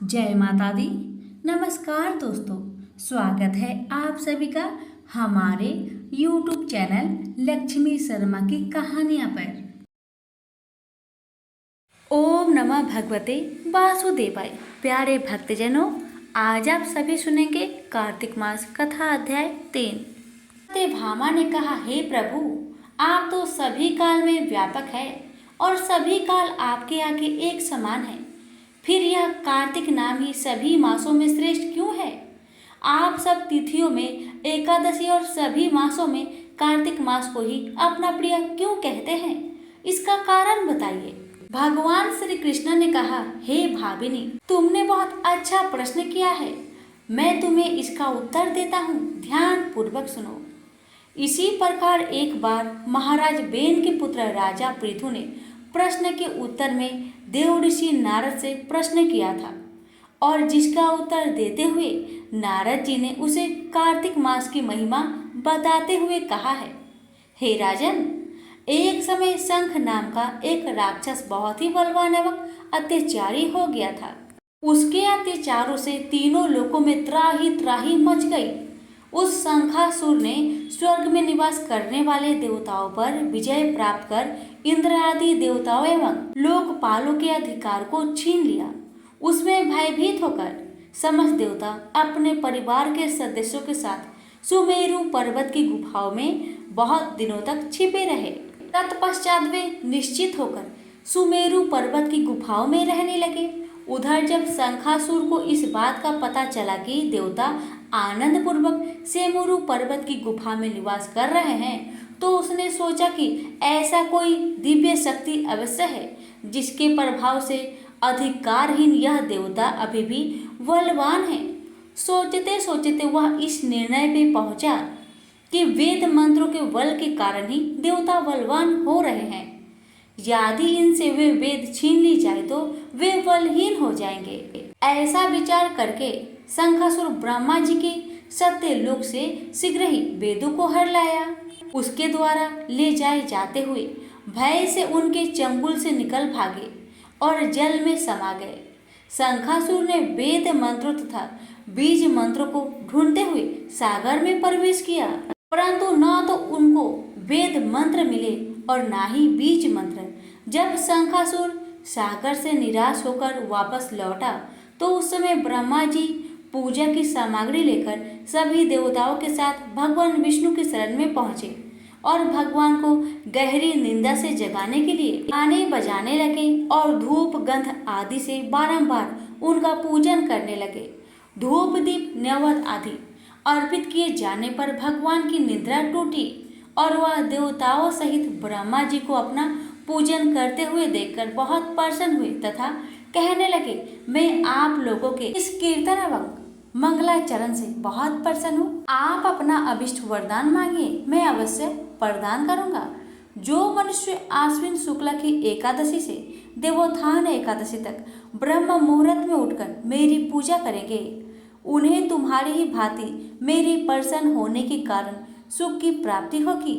जय माता दी। नमस्कार दोस्तों, स्वागत है आप सभी का हमारे YouTube चैनल लक्ष्मी शर्मा की कहानियाँ पर। ओम नमः भगवते वासुदेवाय। प्यारे भक्तजनों, आज आप सभी सुनेंगे कार्तिक मास कथा अध्याय 3। सत्यभामा ने कहा, हे प्रभु, आप तो सभी काल में व्यापक है और सभी काल आपके आगे एक समान है। फिर यह कार्तिक नाम ही सभी मासों में श्रेष्ठ क्यों है? आप सब तिथियों में एकादशी और सभी मासों में कार्तिक मास को ही अपना प्रिय क्यों कहते हैं? इसका कारण बताइए। भगवान श्री कृष्ण ने कहा, हे भाविनी, तुमने बहुत अच्छा प्रश्न किया है। मैं तुम्हें इसका उत्तर देता हूँ, ध्यान पूर्वक सुनो। इसी प्रकार एक बार महाराज बेन के पुत्र राजा पृथु ने प्रश्न के उत्तर में देव ऋषि नारद से प्रश्न किया था और जिसका उत्तर देते हुए नारद जी ने उसे कार्तिक मास की महिमा बताते हुए कहा है, हे राजन, एक समय शंख नाम का एक राक्षस बहुत ही बलवान एवं अत्याचारी हो गया था। उसके अत्याचारों से तीनों लोकों में त्राही त्राही मच गई। उस शंखासुर ने स्वर्ग में निवास करने वाले देवताओं पर विजय प्राप्त कर इंद्र आदि देवताओं एवं लोकपालों के अधिकार को छीन लिया। उसमें भयभीत होकर समस्त देवता अपने परिवार के सदस्यों के साथ सुमेरु पर्वत की गुफाओं में बहुत दिनों तक छिपे रहे। तत्पश्चात वे निश्चित होकर सुमेरु पर्वत की गुफाओं में रहने लगे। उधर जब शंखासुर को इस बात का पता चला कि देवता आनंद पूर्वक सेमुरु पर्वत की गुफा में निवास कर रहे हैं, तो उसने सोचा कि ऐसा कोई दिव्य शक्ति अवश्य है जिसके प्रभाव से अधिकारहीन यह देवता अभी भी बलवान है। सोचते सोचते वह इस निर्णय पे पहुंचा कि वेद मंत्रों के बल के कारण ही देवता बलवान हो रहे हैं। यदि इनसे वे वेद छीन ली जाए तो वे बलहीन हो जाएंगे। ऐसा विचार करके शंखासुर ब्रह्मा जी के सत्य लोक से शीघ्र ही वेदों को हर लाया। उसके द्वारा ले जाए जाते हुए भय से उनके चंगुल से निकल भागे और जल में समा गए। शंखासुर ने वेद मंत्रों तथा बीज मंत्रों को ढूंढते हुए सागर में प्रवेश किया, परंतु न तो उनको वेद मंत्र मिले और ना ही बीज मंत्र। जब शंखासुर सागर से निराश होकर वापस लौटा तो उस समय ब्रह्मा जी पूजा की सामग्री लेकर सभी देवताओं के साथ भगवान विष्णु की शरण में पहुंचे और भगवान को गहरी निंदा से जगाने के लिए गाने बजाने लगे और धूप गंध आदि से बारंबार उनका पूजन करने लगे। धूप दीप नैवेद्य आदि अर्पित किए जाने पर भगवान की निद्रा टूटी और वह देवताओं सहित ब्रह्मा जी को अपना पूजन करते हुए देखकर बहुत प्रसन्न हुए तथा कहने लगे, मैं आप लोगों के इस कीर्तन एवं मंगलाचरण से बहुत प्रसन्न हूँ। आप अपना अभिष्ट वरदान मांगिए, मैं अवश्य प्रदान करूँगा। जो मनुष्य आश्विन शुक्ला की एकादशी से देवोत्थान एकादशी तक ब्रह्म मुहूर्त में उठकर मेरी पूजा करेंगे, उन्हें तुम्हारी ही भांति मेरे प्रसन्न होने के कारण सुख की प्राप्ति होगी।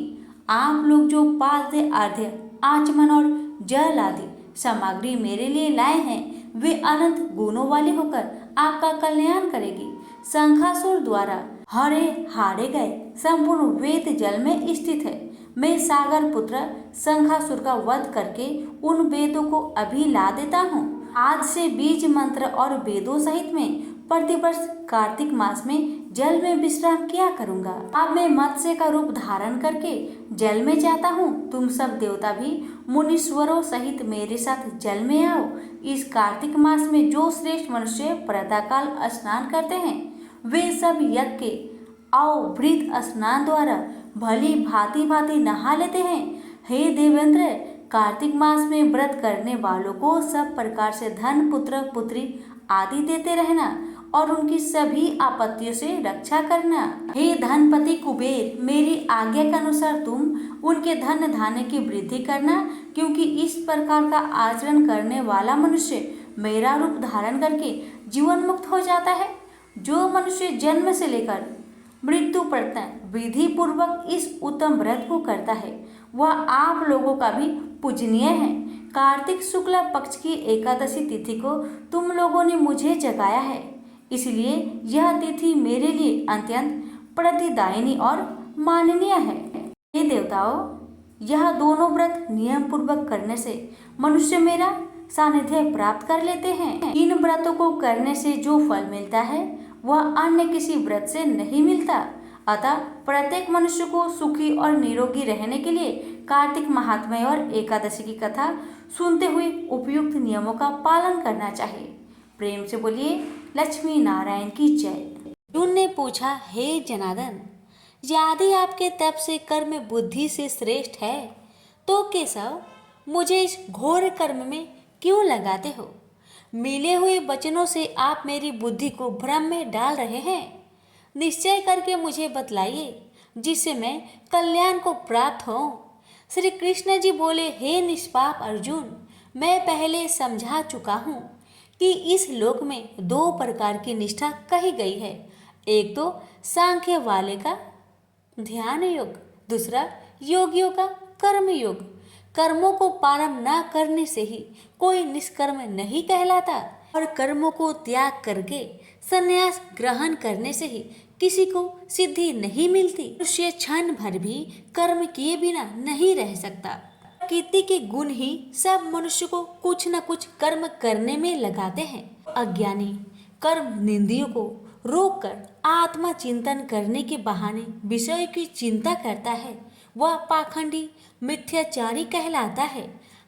आप लोग जो पाद्य अर्घ्य आचमन और जल आदि सामग्री मेरे लिए लाए हैं, वे अनंत गुणों वाली होकर आपका कल्याण करेगी। शंखासुर द्वारा हारे गए संपूर्ण वेद जल में स्थित है। मैं सागर पुत्र शंखासुर का वध करके उन वेदों को अभी ला देता हूँ। आज से बीज मंत्र और वेदों सहित में प्रतिवर्ष कार्तिक मास में जल में विश्राम किया करूंगा। अब मैं मत्स्य का रूप धारण करके जल में जाता हूँ। तुम सब देवता भी मुनीश्वरों सहित मेरे साथ जल में आओ। इस कार्तिक मास में जो श्रेष्ठ मनुष्य प्रातःकाल स्नान करते हैं, वे सब यज्ञ के अवभृत स्नान द्वारा भली भांति भांति नहा लेते हैं। हे देवेंद्र, कार्तिक मास में व्रत करने वालों को सब प्रकार से धन पुत्र पुत्री आदि देते रहना और उनकी सभी आपत्तियों से रक्षा करना। हे धनपति कुबेर, मेरी आज्ञा के अनुसार तुम उनके धन धान्य की वृद्धि करना, क्योंकि इस प्रकार का आचरण करने वाला मनुष्य मेरा रूप धारण करके जीवन मुक्त हो जाता है। जो मनुष्य जन्म से लेकर मृत्यु पर्यंत विधि पूर्वक इस उत्तम व्रत को करता है, वह आप लोगों का भी पूजनीय है। कार्तिक शुक्ला पक्ष की एकादशी तिथि को तुम लोगों ने मुझे जगाया है, इसलिए यह तिथि मेरे लिए अत्यंत प्रतिदायिनी और माननीय है। हे देवताओं, यह दोनों व्रत नियम पूर्वक करने से मनुष्य मेरा सानिध्य प्राप्त कर लेते हैं। इन व्रतों को करने से जो फल मिलता है वह अन्य किसी व्रत से नहीं मिलता। अतः प्रत्येक मनुष्य को सुखी और निरोगी रहने के लिए कार्तिक महात्म्य और एकादशी की कथा सुनते हुए उपयुक्त नियमों का पालन करना चाहिए। प्रेम से बोलिए लक्ष्मी नारायण की जय। अर्जुन ने पूछा, हे जनार्दन, यदि आपके तप से कर्म बुद्धि से श्रेष्ठ है तो केशव मुझे इस घोर कर्म में क्यों लगाते हो? मिले हुए वचनों से आप मेरी बुद्धि को भ्रम में डाल रहे हैं। निश्चय करके मुझे बतलाइए जिससे मैं कल्याण को प्राप्त हो। श्री कृष्ण जी बोले, हे निष्पाप अर्जुन, मैं पहले समझा चुका हूँ कि इस लोक में दो प्रकार की निष्ठा कही गई है। एक तो सांख्य वाले का ध्यान योग, दूसरा योगियों का कर्म योग। कर्मों को पालन न करने से ही कोई निष्कर्म नहीं कहलाता और कर्मों को त्याग करके संन्यास ग्रहण करने से ही किसी को सिद्धि नहीं मिलती। मनुष्य क्षण भर भी कर्म किए बिना नहीं रह सकता। प्रकृति के गुण ही सब मनुष्य को कुछ न कुछ कर्म करने में लगाते हैं। अज्ञानी कर्म निंदियों को रोक कर आत्मा चिंतन करने के बहाने विषय की चिंता करता है, वह पाखंडी मिथ्याचारी कहलाता है।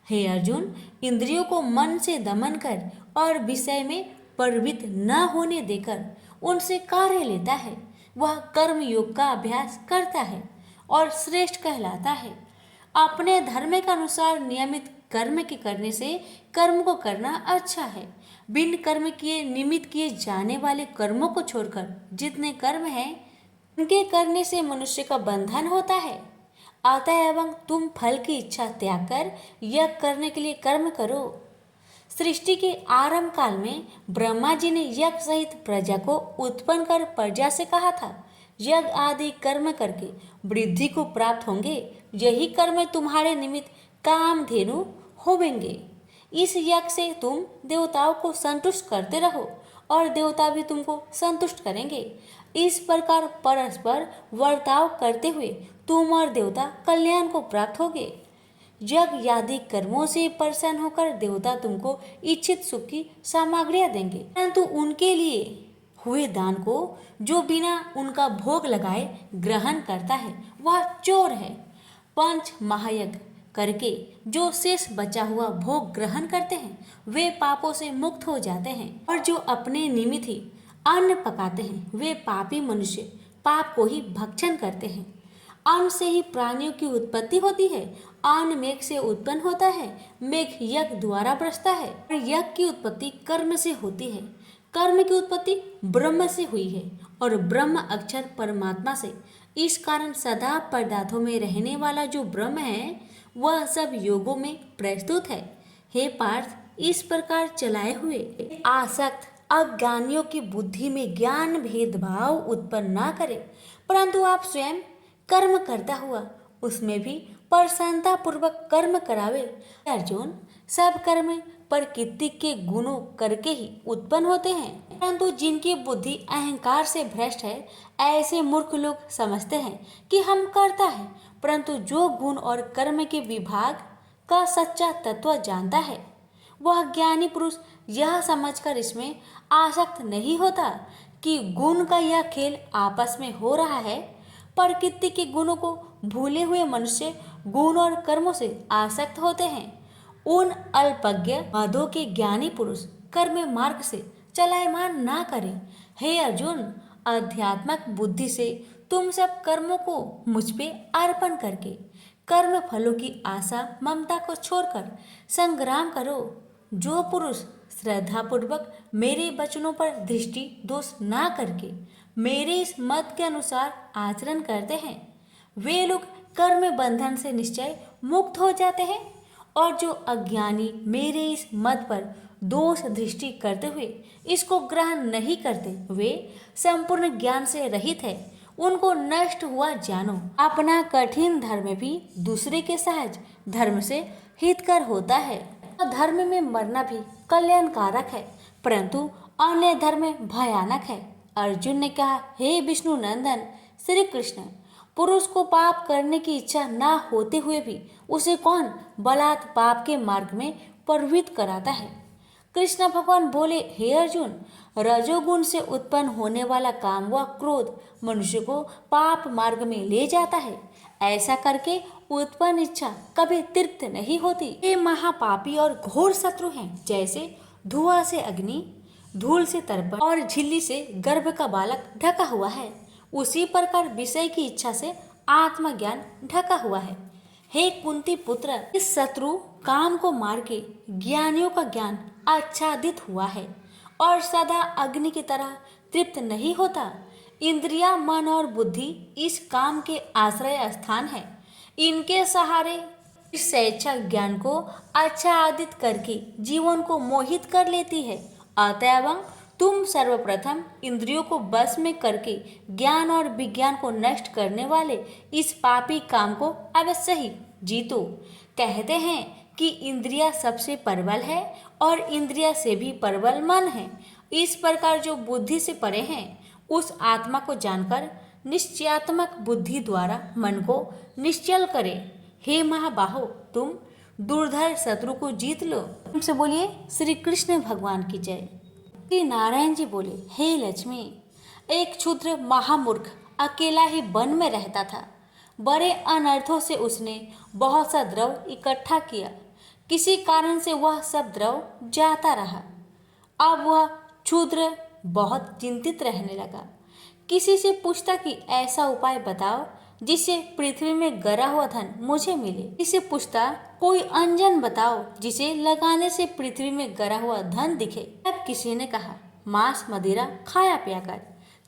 हे अर्जुन, इंद्रियों को मन से दमन कर और विषय में प्रवृत्त न होने देकर उनसे कार्य लेता है, वह कर्म योग का अभ्यास करता है और श्रेष्ठ कहलाता है। अपने धर्म के अनुसार नियमित कर्म के करने से कर्म को करना अच्छा है। बिन कर्म किए निमित्त किए जाने वाले कर्मों को छोड़कर जितने कर्म हैं उनके करने से मनुष्य का बंधन होता है। अतएव तुम फल की इच्छा त्याग कर यज्ञ करने के लिए कर्म करो। सृष्टि के आरंभ काल में ब्रह्मा जी ने यज्ञ सहित प्रजा को उत्पन्न कर प्रजा से कहा था, यज्ञ आदि कर्म करके वृद्धि को प्राप्त होंगे, यही कर्म तुम्हारे निमित्त कामधेनु होवेंगे। इस यज्ञ से तुम देवताओं को संतुष्ट करते रहो और देवता भी तुमको संतुष्ट करेंगे। इस प्रकार परस्पर वर्ताव करते हुए तुम और देवता कल्याण को प्राप्त होगे। यज्ञ आदि कर्मों से प्रसन्न होकर देवता तुमको इच्छित सुख की सामग्रियां देंगे, परंतु उनके लिए हुए दान को जो बिना उनका भोग लगाए ग्रहण करता है वह चोर है। पंच महायज्ञ करके जो शेष बचा हुआ भोग ग्रहण करते हैं वे पापों से मुक्त हो जाते हैं, और जो अपने निमित्त ही अन्न पकाते हैं वे पापी मनुष्य पाप को ही भक्षण करते हैं। अन्न से ही प्राणियों की उत्पत्ति होती है। अन्न मेघ से उत्पन्न होता है, मेघ यज्ञ द्वारा बरसता है और यज्ञ की उत्पत्ति कर्म से होती है। कर्म की उत्पत्ति ब्रह्म से हुई है और ब्रह्म अक्षर परमात्मा से। इस कारण सदा पदार्थों में रहने वाला जो ब्रह्म है वह सब योगों में प्रस्तुत है। हे पार्थ, इस प्रकार चलाए हुए आसक्त अज्ञानियों की बुद्धि में ज्ञान भेदभाव उत्पन्न ना करे, परंतु आप स्वयं कर्म करता हुआ उसमें भी प्रसन्नता पूर्वक कर्म करावे। अर्जुन, सब कर्म प्रकृति के गुणों करके ही उत्पन्न होते हैं, परंतु जिनकी बुद्धि अहंकार से भ्रष्ट है ऐसे मूर्ख लोग समझते हैं कि हम करता है, परंतु जो गुण और कर्म के विभाग का सच्चा तत्व जानता है वह ज्ञानी पुरुष यह समझकर इसमें आसक्त नहीं होता कि गुण का यह खेल आपस में हो रहा है। प्रकृति के गुणों को भूले हुए मनुष्य गुण और कर्मों से आसक्त होते हैं। उन अल्पज्ञ मदों के ज्ञानी पुरुष कर्म मार्ग से चलायमान ना करें। हे अर्जुन, अध्यात्मक बुद्धि से तुम सब कर्मों को मुझ पे अर्पण करके कर्म फलों की आशा ममता को छोड़कर संग्राम करो। जो पुरुष श्रद्धापूर्वक मेरे वचनों पर दृष्टि दोष ना करके मेरे इस मत के अनुसार आचरण करते हैं वे लोग कर्म बंधन से निश्चय मुक्त हो जाते हैं, और जो अज्ञानी मेरे इस मत पर दोष दृष्टि करते हुए इसको ग्रहण नहीं करते वे संपूर्ण ज्ञान से रहित है। उनको नष्ट हुआ जानो। अपना कठिन धर्म भी दूसरे के सहज धर्म से हितकर होता है। धर्म में मरना भी कल्याणकारक है, परंतु अन्य धर्म भयानक है। अर्जुन ने कहा, हे विष्णु नंदन श्री कृष्ण, पुरुष को पाप करने की इच्छा न होते हुए भी उसे कौन बलात् पाप के मार्ग में प्रवृत्त कराता है? कृष्ण भगवान बोले, हे अर्जुन, रजोगुण से उत्पन्न होने वाला काम व क्रोध मनुष्य को पाप मार्ग में ले जाता है। ऐसा करके उत्पन्न इच्छा कभी तृप्त नहीं होती। ये महापापी और घोर शत्रु हैं, जैसे धुआं से अग्नि, धूल से तर्पण और झिल्ली से गर्भ का बालक ढका हुआ है, उसी प्रकार विषय की इच्छा से आत्मज्ञान ढका हुआ है। हे कुंती पुत्र, इस शत्रु काम को मार के ज्ञानियों का ज्ञान आच्छादित हुआ है और सदा अग्नि की तरह तृप्त नहीं होता। इंद्रिया, मन और बुद्धि इस काम के आश्रय स्थान है। इनके सहारे इस स्वेच्छा ज्ञान को आच्छादित करके जीवन को मोहित कर लेती है। अतएव तुम सर्वप्रथम इंद्रियों को बस में करके ज्ञान और विज्ञान को नष्ट करने वाले इस पापी काम को अवश्य ही जीतो। कहते हैं कि इंद्रिया सबसे प्रबल है और इंद्रिया से भी प्रबल मन है। इस प्रकार जो बुद्धि से परे हैं, उस आत्मा को जानकर निश्चयात्मक बुद्धि द्वारा मन को निश्चल करे। हे महाबाहो, तुम दुर्धर शत्रु को जीत लो। तुमसे बोलिए श्री कृष्ण भगवान की जय। श्री नारायण जी बोले, हे लक्ष्मी, एक क्षुद्र महामूर्ख अकेला ही वन में रहता था। बड़े अनर्थों से उसने बहुत सा द्रव इकट्ठा किया। किसी कारण से वह सब द्रव जाता रहा। अब वह क्षुद्र बहुत चिंतित रहने लगा। किसी से पूछता कि ऐसा उपाय बताओ जिससे पृथ्वी में गरा हुआ धन मुझे मिले। किसी पूछता कोई अंजन बताओ जिसे लगाने से पृथ्वी में गरा हुआ धन दिखे। तब किसी ने कहा, मांस मदिरा खाया पिया कर।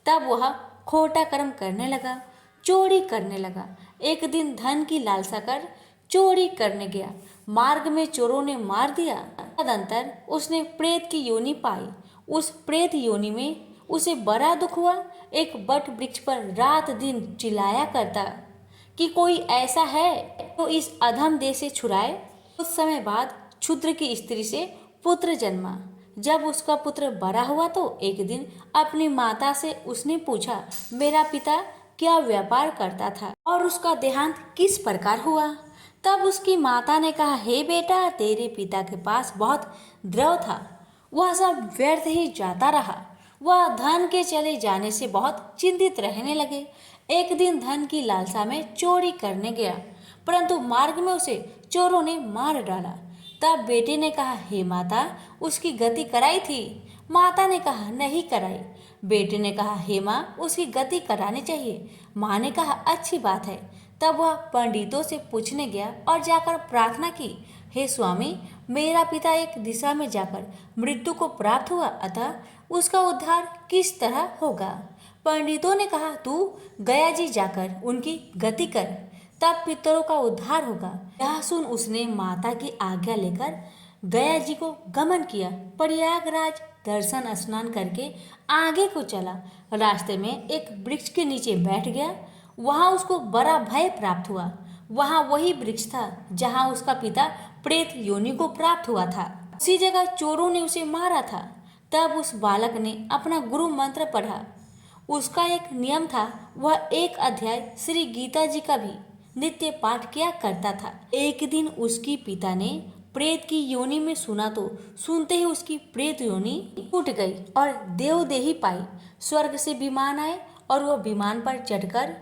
तब वह खोटा कर्म करने लगा, चोरी करने लगा। एक दिन धन की लालसा कर चोरी करने गया। मार्ग में चोरों ने मार दिया। तदंतर उसने प्रेत की योनि पाई। उस प्रेत योनि में उसे बड़ा दुख हुआ। एक बट वृक्ष पर रात दिन चिल्लाया करता कि कोई ऐसा है तो इस अधम देह से छुड़ाए। कुछ समय बाद क्षुद्र की स्त्री से पुत्र जन्मा। जब उसका पुत्र बड़ा हुआ तो एक दिन अपनी माता से उसने पूछा, मेरा पिता क्या व्यापार करता था और उसका देहांत किस प्रकार हुआ? तब उसकी माता ने कहा, हे बेटा, तेरे पिता के पास बहुत द्रव था, वह सब व्यर्थ ही जाता रहा। वह धन के चले जाने से बहुत चिंतित रहने लगे। एक दिन धन की लालसा में चोरी करने गया, परंतु मार्ग में उसे चोरों ने मार डाला। तब बेटे ने कहा, हे माता, उसकी गति कराई थी? माता ने कहा, नहीं कराई। बेटे ने कहा, हे माँ, उसकी गति करानी चाहिए। माँ ने कहा, अच्छी बात है। तब वह पंडितों से पूछने गया और जाकर प्रार्थना की, हे स्वामी, मेरा पिता एक दिशा में जाकर मृत्यु को प्राप्त हुआ, अतः उसका उद्धार किस तरह होगा? पंडितों ने कहा, तू गया जी जाकर उनकी गति कर, तब पितरों का उद्धार होगा। यह सुन उसने माता की आज्ञा लेकर गया जी को गमन किया। प्रयागराज दर्शन स्नान करके आगे को चला। रास्ते में एक वृक्ष के नीचे बैठ गया। वहां उसको बड़ा भय प्राप्त हुआ। वहां वही वृक्ष था जहां उसका पिता प्रेत योनि को प्राप्त हुआ था। उसी जगह चोरों ने उसे मारा था। तब उस बालक ने अपना गुरु मंत्र पढ़ा। उसका एक नियम था, वह एक अध्याय श्री गीता जी का भी नित्य पाठ किया करता था। एक दिन उसकी पिता ने प्रेत की योनि में सुना तो सुनते ही उसकी प्रेत योनि टूट गई और देवदेही पाई। स्वर्ग से विमान आए और वह विमान पर चढ़कर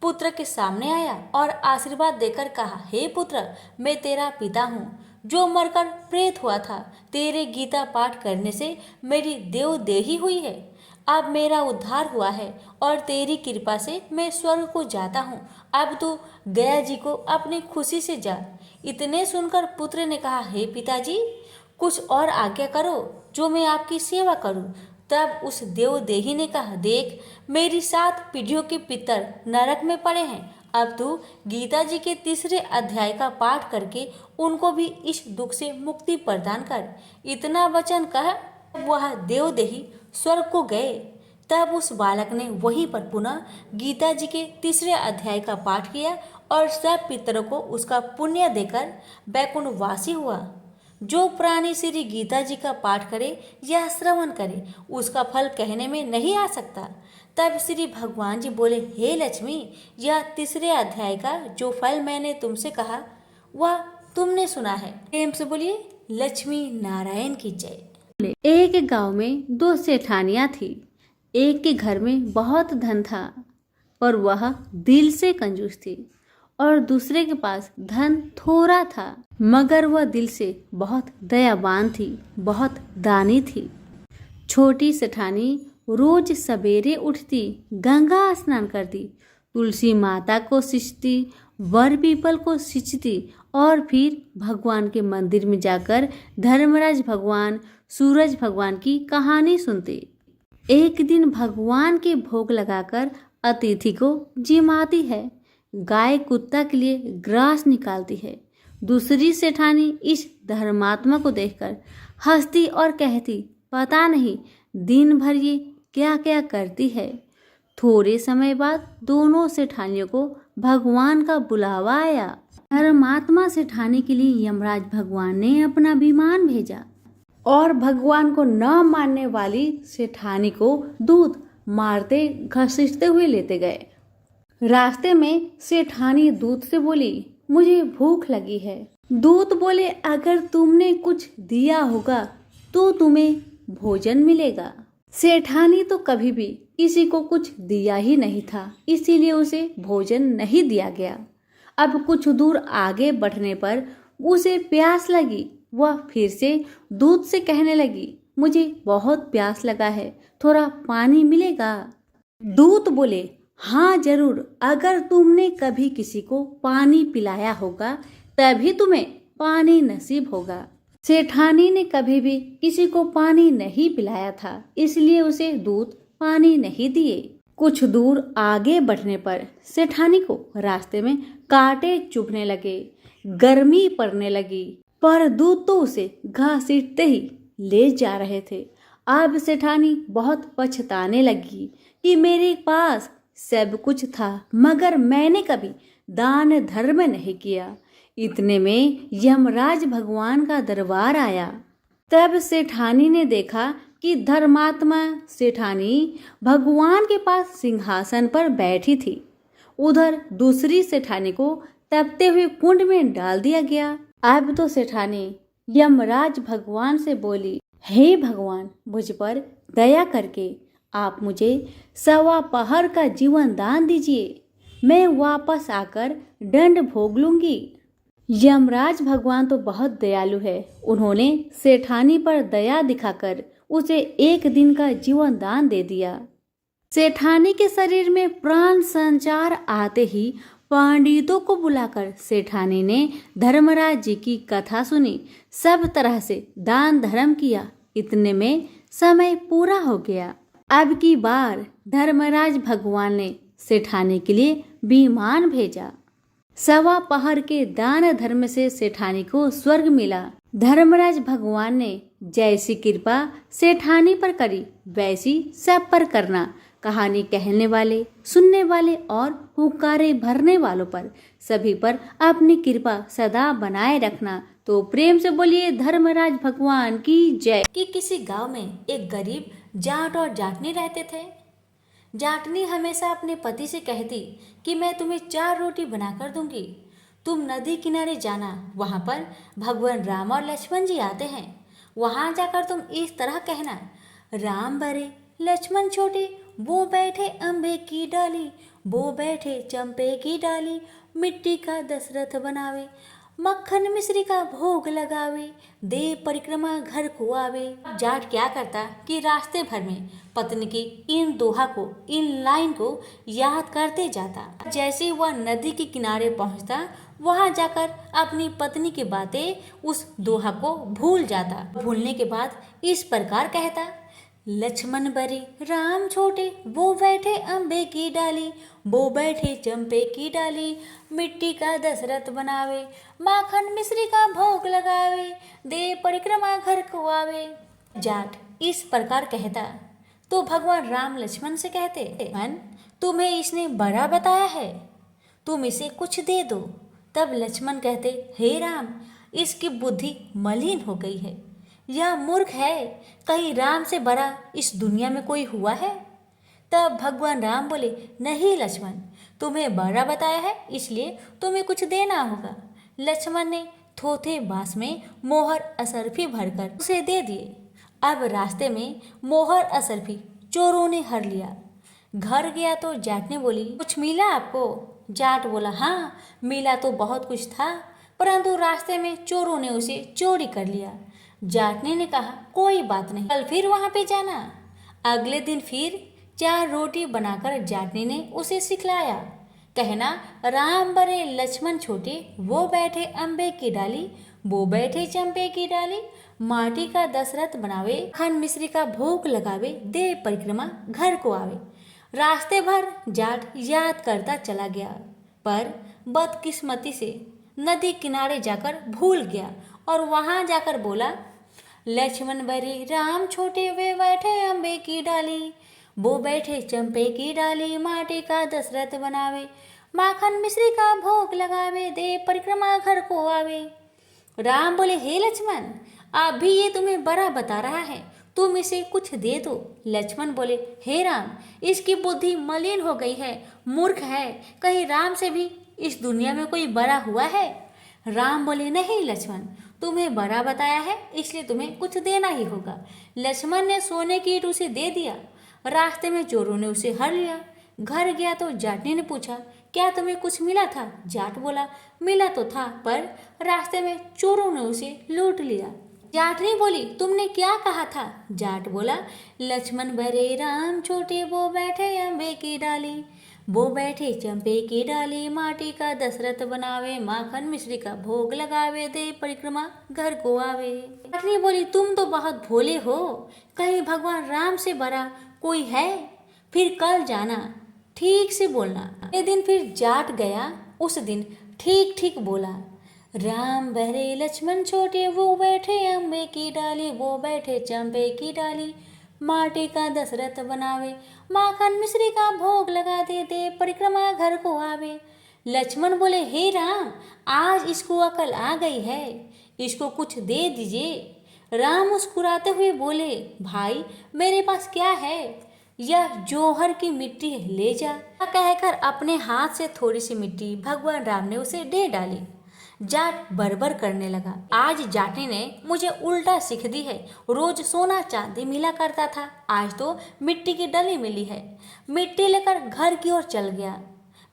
पुत्र के सामने आया और आशीर्वाद देकर कहा, हे पुत्र, मैं तेरा पिता हूँ जो मरकर प्रेत हुआ था। तेरे गीता पाठ करने से मेरी देवदेही हुई है। अब मेरा उद्धार हुआ है और तेरी कृपा से मैं स्वर्ग को जाता हूँ। अब तू गया जी को अपनी खुशी से जा। इतने सुनकर पुत्र ने कहा, हे पिताजी, कुछ और आज्ञा करो जो मैं आपकी सेवा करूँ। तब उस देवदेही ने कहा, देख, मेरी 7 पीढ़ियों के पितर नरक में पड़े हैं। अब तू गीता जी के 3रे अध्याय का पाठ करके उनको भी इस दुख से मुक्ति प्रदान कर। इतना वचन कह वह देवदेही स्वर्ग को गए। तब उस बालक ने वहीं पर पुनः गीता जी के 3रे अध्याय का पाठ किया और सब पितरों को उसका पुण्य देकर बैकुंठवासी हुआ। जो प्राणी श्री गीता जी का पाठ करे या श्रवण करे उसका फल कहने में नहीं आ सकता। तब श्री भगवान जी बोले, हे लक्ष्मी, यह तीसरे अध्याय का जो फल मैंने तुमसे कहा वह तुमने सुना है। प्रेम से बोलिए लक्ष्मी नारायण की जय। एक गांव में दो सेठानियां थी। एक के घर में बहुत धन था पर वह दिल से कंजूस थी, और दूसरे के पास धन थोड़ा था मगर वह दिल से बहुत दयावान थी, बहुत दानी थी। छोटी सेठानी रोज सवेरे उठती, गंगा स्नान करती, तुलसी माता को सींचती, वर पीपल को सींचती और फिर भगवान के मंदिर में जाकर धर्मराज भगवान, सूरज भगवान की कहानी सुनती। एक दिन भगवान के भोग लगाकर अतिथि को जिमाती है, गाय कुत्ता के लिए ग्रास निकालती है। दूसरी सेठानी इस धर्मात्मा को देखकर हंसती और कहती, पता नहीं दिन भर ये क्या क्या करती है। थोड़े समय बाद दोनों सेठानियों को भगवान का बुलावा आया। धर्मात्मा सेठानी के लिए यमराज भगवान ने अपना विमान भेजा और भगवान को न मानने वाली सेठानी को दूध मारते घसीटते हुए लेते गए। रास्ते में सेठानी दूत से बोली, मुझे भूख लगी है। दूत बोले, अगर तुमने कुछ दिया होगा तो तुम्हें भोजन मिलेगा। सेठानी तो कभी भी किसी को कुछ दिया ही नहीं था, इसीलिए उसे भोजन नहीं दिया गया। अब कुछ दूर आगे बढ़ने पर उसे प्यास लगी। वह फिर से दूत से कहने लगी, मुझे बहुत प्यास लगा है, थोड़ा पानी मिलेगा। दूत बोले, हाँ जरूर, अगर तुमने कभी किसी को पानी पिलाया होगा तभी तुम्हें पानी नसीब होगा। सेठानी ने कभी भी किसी को पानी नहीं पिलाया था, इसलिए उसे दूत पानी नहीं दिए। कुछ दूर आगे बढ़ने पर सेठानी को रास्ते में कांटे चुभने लगे, गर्मी पड़ने लगी, पर दूत तो उसे घसीटते ही ले जा रहे थे। अब सेठानी बहुत पछताने लगी कि मेरे पास सब कुछ था मगर मैंने कभी दान धर्म नहीं किया। इतने में यमराज भगवान का दरबार आया। तब सेठानी ने देखा कि धर्मात्मा सेठानी भगवान के पास सिंहासन पर बैठी थी। उधर दूसरी सेठानी को तपते हुए कुंड में डाल दिया गया। अब तो सेठानी यमराज भगवान से बोली, हे भगवान, मुझ पर दया करके आप मुझे 1.25 पहर का जीवन दान दीजिए, मैं वापस आकर दंड भोग लूंगी। यमराज भगवान तो बहुत दयालु है। उन्होंने सेठानी पर दया दिखाकर उसे 1 दिन का जीवन दान दे दिया। सेठानी के शरीर में प्राण संचार आते ही पंडितों को बुलाकर सेठानी ने धर्मराज जी की कथा सुनी, सब तरह से दान धर्म किया। इतने में समय पूरा हो गया। अब की बार धर्मराज भगवान ने सेठानी के लिए विमान भेजा। 1.25 पहर के दान धर्म से सेठानी को स्वर्ग मिला। धर्मराज भगवान ने जैसी कृपा सेठानी पर करी वैसी सब पर करना। कहानी कहने वाले, सुनने वाले और हुक्कारे भरने वालों पर, सभी पर अपनी कृपा सदा बनाए रखना। तो प्रेम से बोलिए धर्मराज भगवान की जय। कि किसी गांव में एक गरीब जाट और जाटनी रहते थे। जाटनी हमेशा अपने पति से कहती कि मैं तुम्हें 4 रोटी बनाकर दूंगी, तुम नदी किनारे जाना, वहाँ पर भगवान राम और लक्ष्मण जी आते हैं, वहाँ जाकर तुम इस तरह कहना, राम बड़े लक्ष्मण छोटे, वो बैठे अम्बे की डाली, वो बैठे चंपे की डाली, मिट्टी का दशरथ बनावे, मक्खन मिश्री का भोग लगावे, दे परिक्रमा घर को आवे। जाट क्या करता कि रास्ते भर में पत्नी की इन दोहा को, इन लाइन को याद करते जाता। जैसे वह नदी के किनारे पहुंचता, वहां जाकर अपनी पत्नी की बातें, उस दोहा को भूल जाता। भूलने के बाद इस प्रकार कहता, लक्ष्मण बड़े राम छोटे, वो बैठे अम्बे की डाली, वो बैठे चंपे की डाली, मिट्टी का दशरथ बनावे, माखन मिश्री का भोग लगावे, दे परिक्रमा घर को आवे। जाट इस प्रकार कहता तो भगवान राम लक्ष्मण से कहते, मन तुम्हें इसने बड़ा बताया है, तुम इसे कुछ दे दो। तब लक्ष्मण कहते, हे राम, इसकी बुद्धि मलिन हो गई है। यह मूर्ख है, कहीं राम से बड़ा इस दुनिया में कोई हुआ है? तब भगवान राम बोले, नहीं लक्ष्मण, तुम्हें बड़ा बताया है इसलिए तुम्हें कुछ देना होगा। लक्ष्मण ने थोथे बांस में मोहर असरफी भरकर उसे दे दिए। अब रास्ते में मोहर असरफी चोरों ने हर लिया। घर गया तो जाट ने बोली, कुछ मिला आपको? जाट बोला, हाँ मिला तो बहुत कुछ था, परंतु रास्ते में चोरों ने उसे चोरी कर लिया। जाटने ने कहा, कोई बात नहीं, कल फिर वहां पे जाना। अगले दिन फिर 4 रोटी बनाकर जाटने ने उसे सिखलाया। कहना, राम बड़े लक्ष्मण छोटे, वो बैठे अम्बे की डाली, वो बैठे चंपे की डाली, माटी का दशरथ बनावे, खन मिश्री का भोग लगावे, दे परिक्रमा घर को आवे। रास्ते भर जाट याद करता चला गया, पर बदकिस्मती से नदी किनारे जाकर भूल गया और वहां जाकर बोला, लक्ष्मण बड़े राम छोटे, वे बैठे अम्बे की डाली, वो बैठे चंपे की डाली, माटी का दशरथ बनावे, माखन मिश्री का भोग लगावे, दे परिक्रमा घर को आवे। राम बोले, हे लक्ष्मण, अभी ये तुम्हें बड़ा बता रहा है, तुम इसे कुछ दे दो। लक्ष्मण बोले, हे राम, इसकी बुद्धि मलिन हो गई है, मूर्ख है, कहीं राम से भी इस दुनिया में कोई बड़ा हुआ है? राम बोले, नहीं लक्ष्मण, तुम्हें बड़ा बताया है इसलिए तुम्हें कुछ देना ही होगा। लक्ष्मण ने सोने की ईंट उसे दे दिया। रास्ते में चोरों ने उसे हर लिया। घर गया तो जाटनी ने पूछा, क्या तुम्हें कुछ मिला था? जाट बोला, मिला तो था, पर रास्ते में चोरों ने उसे लूट लिया। जाटनी बोली, तुमने क्या कहा था? जाट बोला, लक्ष्मण बड़े राम छोटे, वो बैठे अम्बे की डाली, वो बैठे चंपे की डाली, माटी का दशरथ बनावे, माखन मिश्री का भोग लगावे, दे परिक्रमा घर को आवे। जाटनी बोली, तुम तो बहुत भोले हो, कहीं भगवान राम से बड़ा कोई है? फिर कल जाना, ठीक से बोलना। ये दिन फिर जाट गया, उस दिन ठीक ठीक बोला। राम बहरे लक्ष्मण छोटे, वो बैठे अम्बे की डाली, वो बैठे चंपे की डाली, माटी का दशरथ बनावे, माखन मिश्री का भोग लगा दे, दे परिक्रमा घर को आवे। लक्ष्मण बोले, हे राम, आज इसको अकल आ गई है, इसको कुछ दे दीजिए। राम मुस्कुराते हुए बोले, भाई मेरे पास क्या है, यह जौहर की मिट्टी है, ले जा। कहकर अपने हाथ से थोड़ी सी मिट्टी भगवान राम ने उसे दे डाली। जाट बरबर करने लगा, आज जाटनी ने मुझे उल्टा सीख दी है, रोज सोना चांदी मिला करता था, आज तो मिट्टी की डली मिली है। मिट्टी लेकर घर की ओर चल गया।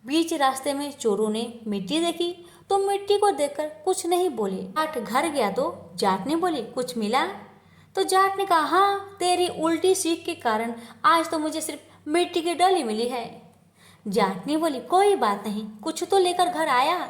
बीच रास्ते में चोरों ने मिट्टी देखी तो मिट्टी को देखकर कुछ नहीं बोले। जाट घर गया तो जाटनी बोली, कुछ मिला? तो जाट ने कहा, हाँ, तेरी उल्टी सीख के कारण आज तो मुझे सिर्फ मिट्टी की डली मिली है। जाटनी बोली, कोई बात नहीं, कुछ तो लेकर घर आया,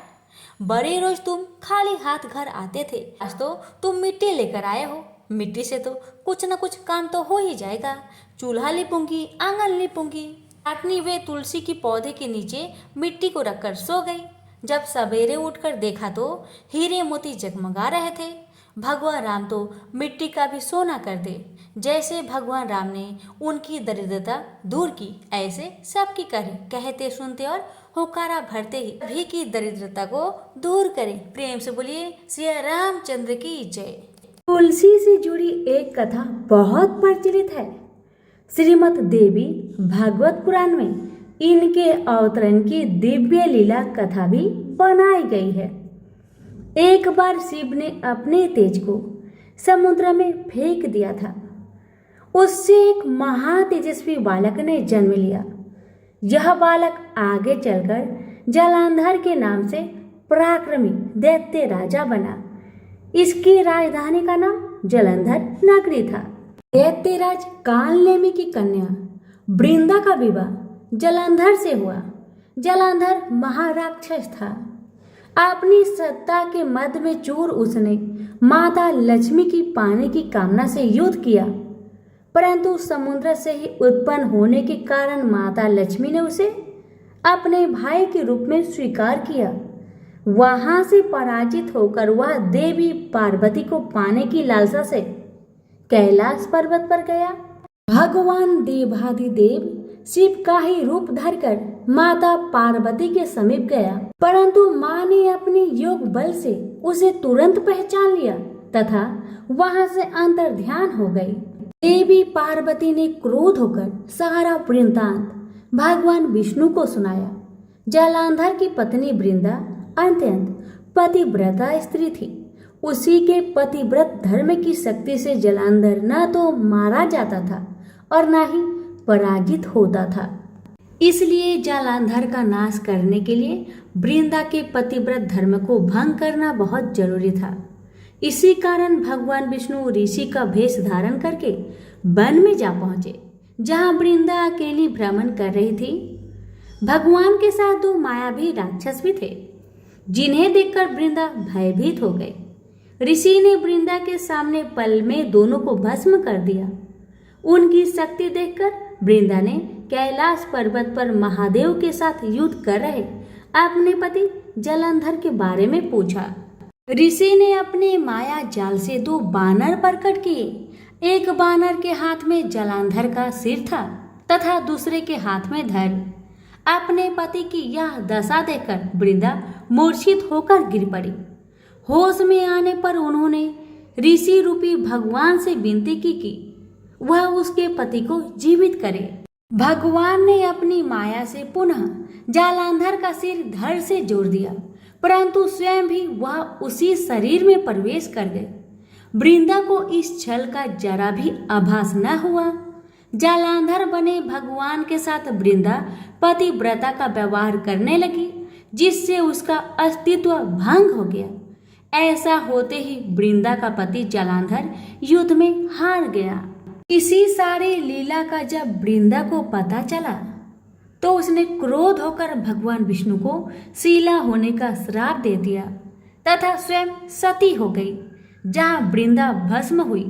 बड़े रोज तुम खाली हाथ घर आते थे, आज तो तुम मिट्टी लेकर आए हो, मिट्टी से तो कुछ न कुछ काम तो हो ही जाएगा। चूल्हा लिपूंगी, आंगन लिपूंगी। जाटनी वे तुलसी की पौधे के नीचे मिट्टी को रखकर सो गई। जब सवेरे उठकर देखा तो हीरे मोती जगमगा रहे थे। भगवान राम तो मिट्टी का भी सोना कर दे। जैसे भगवान राम ने उनकी दरिद्रता दूर की, ऐसे सबकी करे, कहते सुनते और होकारा भरते ही सभी की दरिद्रता को दूर करें। प्रेम से बोलिए श्री रामचंद्र की जय। तुलसी से जुड़ी एक कथा बहुत प्रचलित है। श्रीमद् देवी भागवत पुराण में इनके अवतरण की दिव्य लीला कथा भी बनाई गई है। एक बार शिव ने अपने तेज को समुद्र में फेंक दिया था। उससे एक महातेजस्वी बालक ने जन्म लिया। यह बालक आगे चलकर जलंधर के नाम से पराक्रमी दैत्य राजा बना। इसकी राजधानी का नाम जलंधर नगरी था। दैत्यराज कालनेमी की कन्या वृंदा का विवाह जलंधर से हुआ। जलंधर महाराक्षस था। अपनी सत्ता के मद में चूर उसने माता लक्ष्मी की पाने की कामना से युद्ध किया, परंतु समुद्र से ही उत्पन्न होने के कारण माता लक्ष्मी ने उसे अपने भाई के रूप में स्वीकार किया। वहां से पराजित होकर वह देवी पार्वती को पाने की लालसा से कैलाश पर्वत पर गया। भगवान देवाधिदेव शिव का ही रूप धरकर माता पार्वती के समीप गया, परंतु माँ ने अपने योग बल से उसे तुरंत पहचान लिया तथा वहां से अंतर ध्यान हो गई। देवी पार्वती ने क्रोध होकर सारा वृत्तांत भगवान विष्णु को सुनाया। जालंधर की पत्नी वृंदा अत्यंत पतिव्रता स्त्री थी। उसी के पतिव्रत धर्म की शक्ति से जालंधर न तो मारा जाता था और न ही पराजित होता था। इसलिए जालंधर का नाश करने के लिए वृंदा के पतिव्रत धर्म को भंग करना बहुत जरूरी था। इसी कारण भगवान विष्णु ऋषि का भेष धारण करके वन में जा पहुंचे, जहां वृंदा अकेली भ्रमण कर रही थी। भगवान के साथ दो मायावी राक्षस भी थे, जिन्हें देखकर वृंदा भयभीत हो गई। ऋषि ने वृंदा के सामने पल में दोनों को भस्म कर दिया। उनकी शक्ति देखकर वृंदा ने कैलाश पर्वत पर महादेव के साथ युद्ध कर रहे अपने पति जालंधर के बारे में पूछा। ऋषि ने अपने माया जाल से दो बानर प्रकट किए। एक बानर के हाथ में जालंधर का सिर था तथा दूसरे के हाथ में धड़। अपने पति की यह दशा देखकर वृंदा मूर्छित होकर गिर पड़ी। होश में आने पर उन्होंने ऋषि रूपी भगवान से विनती की कि वह उसके पति को जीवित करे। भगवान ने अपनी माया से पुनः जालंधर का सिर धड़ से जोड़ दिया, परंतु स्वयं भी वह उसी शरीर में प्रवेश कर गए। वृंदा को इस छल का जरा भी आभास न हुआ। जालंधर बने भगवान के साथ वृंदा पतिव्रता का व्यवहार करने लगी, जिससे उसका अस्तित्व भंग हो गया। ऐसा होते ही वृंदा का पति जालंधर युद्ध में हार गया। इसी सारे लीला का जब वृंदा को पता चला तो उसने क्रोध होकर भगवान विष्णु को शीला होने का श्राप दे दिया तथा स्वयं सती हो गई। जहाँ वृंदा भस्म हुई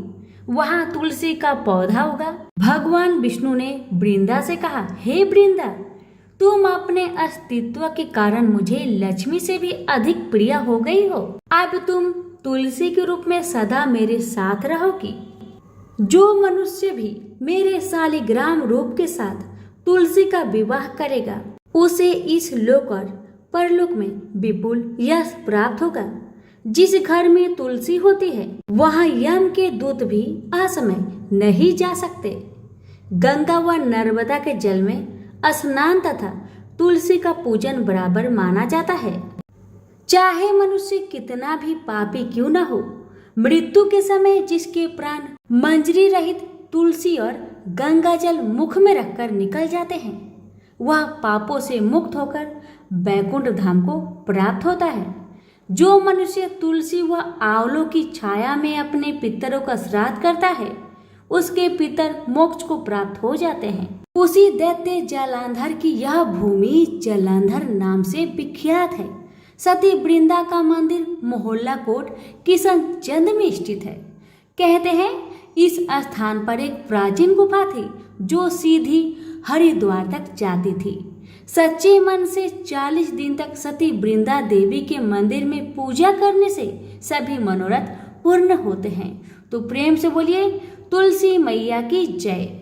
वहां तुलसी का पौधा उगा। भगवान विष्णु ने वृंदा से कहा, हे वृंदा, तुम अपने अस्तित्व के कारण मुझे लक्ष्मी से भी अधिक प्रिय हो गई हो। अब तुम तुलसी के रूप में सदा मेरे साथ रहोगी। जो मनुष्य भी मेरे शालिग्राम रूप के साथ तुलसी का विवाह करेगा उसे इस लोक और परलोक में विपुल यश प्राप्त होगा। जिस घर में तुलसी होती है वहां यम के दूत भी असमय नहीं जा सकते। गंगा व नर्मदा के जल में स्नान तथा तुलसी का पूजन बराबर माना जाता है। चाहे मनुष्य कितना भी पापी क्यों न हो, मृत्यु के समय जिसके प्राण मंजरी रहित तुलसी और गंगा जल मुख में रखकर निकल जाते हैं, वह पापों से मुक्त होकर बैकुंठ धाम को प्राप्त होता है। जो मनुष्य तुलसी व आंवलों की छाया में अपने पितरों का श्राद्ध करता है, उसके पितर मोक्ष को प्राप्त हो जाते हैं। उसी दैत्य जालंधर की यह भूमि जालंधर नाम से विख्यात है। सती वृंदा का मंदिर मोहल्ला कोट किशनचंद में स्थित है। कहते हैं इस स्थान पर एक प्राचीन गुफा थी जो सीधी हरिद्वार तक जाती थी। सच्चे मन से 40 दिन तक सती वृंदा देवी के मंदिर में पूजा करने से सभी मनोरथ पूर्ण होते हैं। तो प्रेम से बोलिए तुलसी मैया की जय।